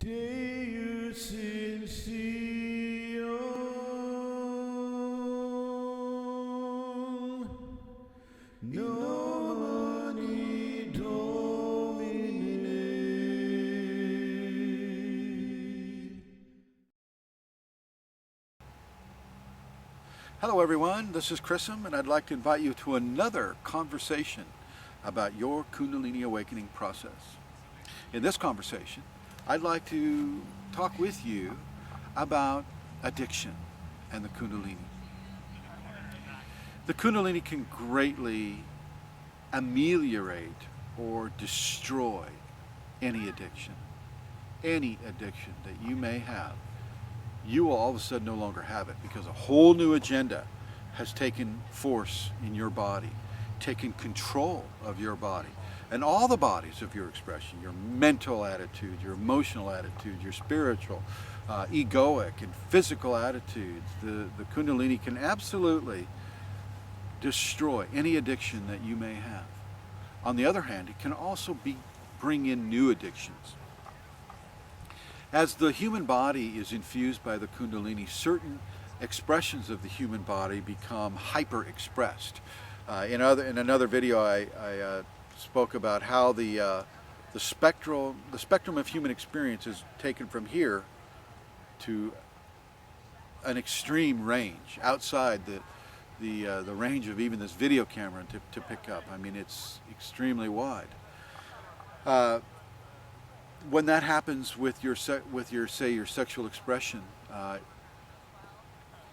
Deus in Sion, nomini Domini. Hello everyone, this is Chrism, and I'd like to invite you to another conversation about your Kundalini awakening process. In this conversation, I'd like to talk with you about addiction and the Kundalini. The Kundalini can greatly ameliorate or destroy any addiction that you may have. You will all of a sudden no longer have it because a whole new agenda has taken force in your body, taken control of your body and all the bodies of your expression, your mental attitude, your emotional attitude, your spiritual, egoic and physical attitudes. The Kundalini can absolutely destroy any addiction that you may have. On the other hand, it can also bring in new addictions. As the human body is infused by the Kundalini, certain expressions of the human body become hyper-expressed. In another video, I spoke about how the spectrum of human experience is taken from here to an extreme range, outside the range of even this video camera to pick up. I mean, it's extremely wide. When that happens with your sexual expression,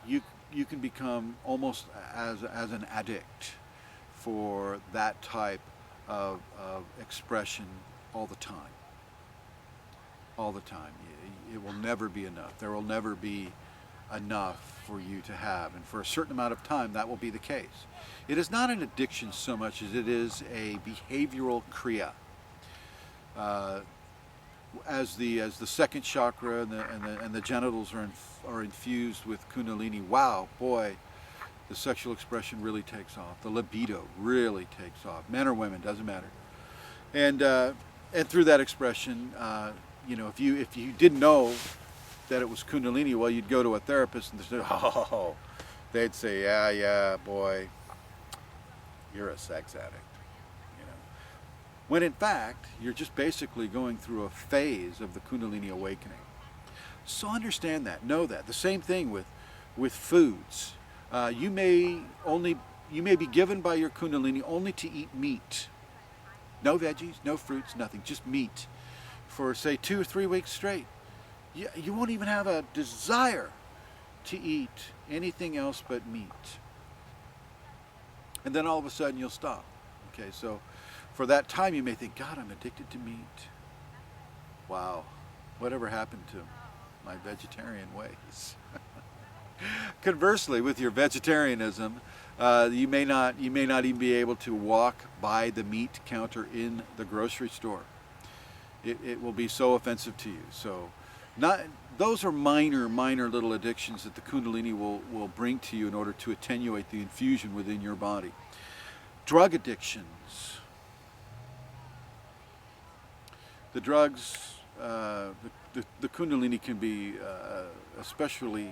you can become almost as an addict for that type of expression all the time. All the time. It will never be enough. There will never be enough for you to have, and for a certain amount of time that will be the case. It is not an addiction so much as it is a behavioral kriya. As the second chakra and the genitals are infused with Kundalini, wow, boy, the sexual expression really takes off. The libido really takes off. Men or women, doesn't matter. And through that expression, if you didn't know that it was Kundalini, well, you'd go to a therapist and they'd say, yeah, boy, you're a sex addict. When in fact, you're just basically going through a phase of the Kundalini awakening. So understand that, know that. The same thing with foods. You may be given by your Kundalini only to eat meat. No veggies, no fruits, nothing, just meat for say 2 or 3 weeks straight. You won't even have a desire to eat anything else but meat. And then all of a sudden you'll stop. Okay, so for that time you may think, God, I'm addicted to meat. Wow, whatever happened to my vegetarian ways? Conversely, with your vegetarianism, you may not even be able to walk by the meat counter in the grocery store. It will be so offensive to you. So those are minor little addictions that the Kundalini will bring to you in order to attenuate the infusion within your body. Drug addictions. The drugs, the Kundalini can be especially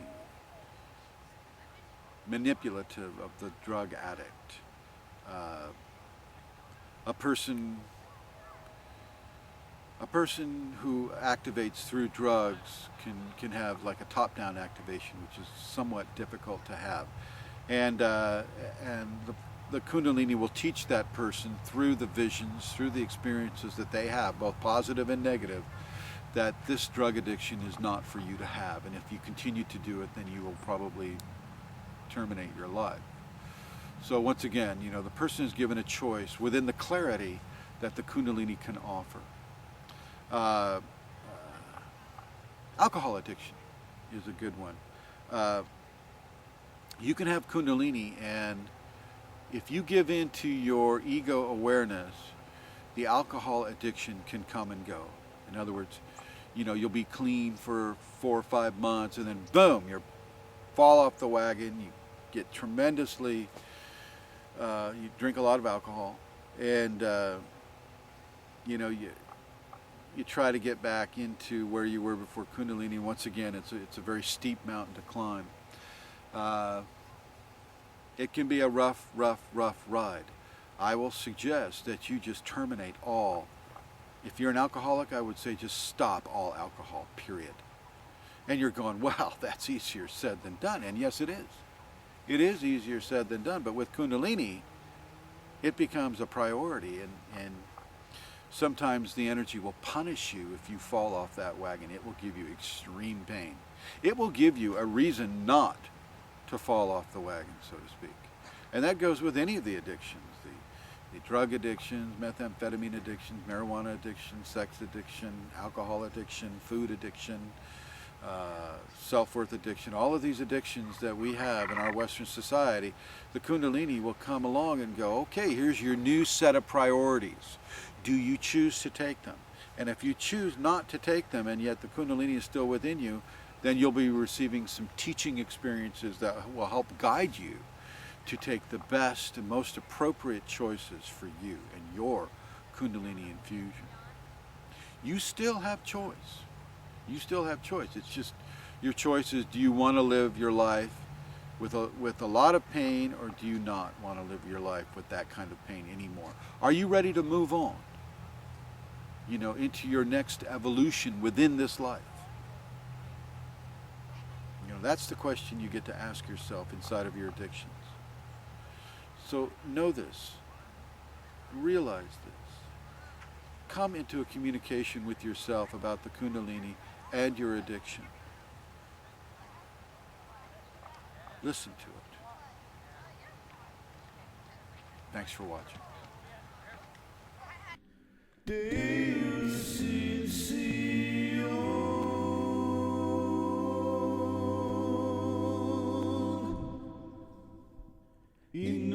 manipulative of the drug addict. A person who activates through drugs can have like a top-down activation, which is somewhat difficult to have, and the Kundalini will teach that person through the visions, through the experiences that they have, both positive and negative, that this drug addiction is not for you to have, and if you continue to do it, then you will probably terminate your life. So once again, the person is given a choice within the clarity that the Kundalini can offer. Alcohol addiction is a good one. You can have Kundalini, and if you give in to your ego awareness, the alcohol addiction can come and go. In other words, you'll be clean for 4 or 5 months, and then boom, you fall off the wagon, you get tremendously, you drink a lot of alcohol, and you try to get back into where you were before Kundalini. Once again, it's a very steep mountain to climb. It can be a rough ride. I will suggest that you just terminate all. If you're an alcoholic, I would say just stop all alcohol, period. And you're going, wow, that's easier said than done. And yes, it is. It is easier said than done. But with Kundalini, it becomes a priority. And sometimes the energy will punish you if you fall off that wagon. It will give you extreme pain. It will give you a reason not to fall off the wagon, so to speak. And that goes with any of the addictions. The drug addictions, methamphetamine addictions, marijuana addiction, sex addiction, alcohol addiction, food addiction, self-worth addiction, all of these addictions that we have in our Western society, the Kundalini will come along and go, okay, here's your new set of priorities. Do you choose to take them? And if you choose not to take them and yet the Kundalini is still within you, then you'll be receiving some teaching experiences that will help guide you to take the best and most appropriate choices for you and your Kundalini infusion. You still have choice. You still have choice. It's just your choice is, do you want to live your life with a lot of pain, or do you not want to live your life with that kind of pain anymore? Are you ready to move on, into your next evolution within this life? That's the question you get to ask yourself inside of your addictions. So know this, realize this, come into a communication with yourself about the Kundalini and your addiction. Listen to it. Thanks for watching. Deus in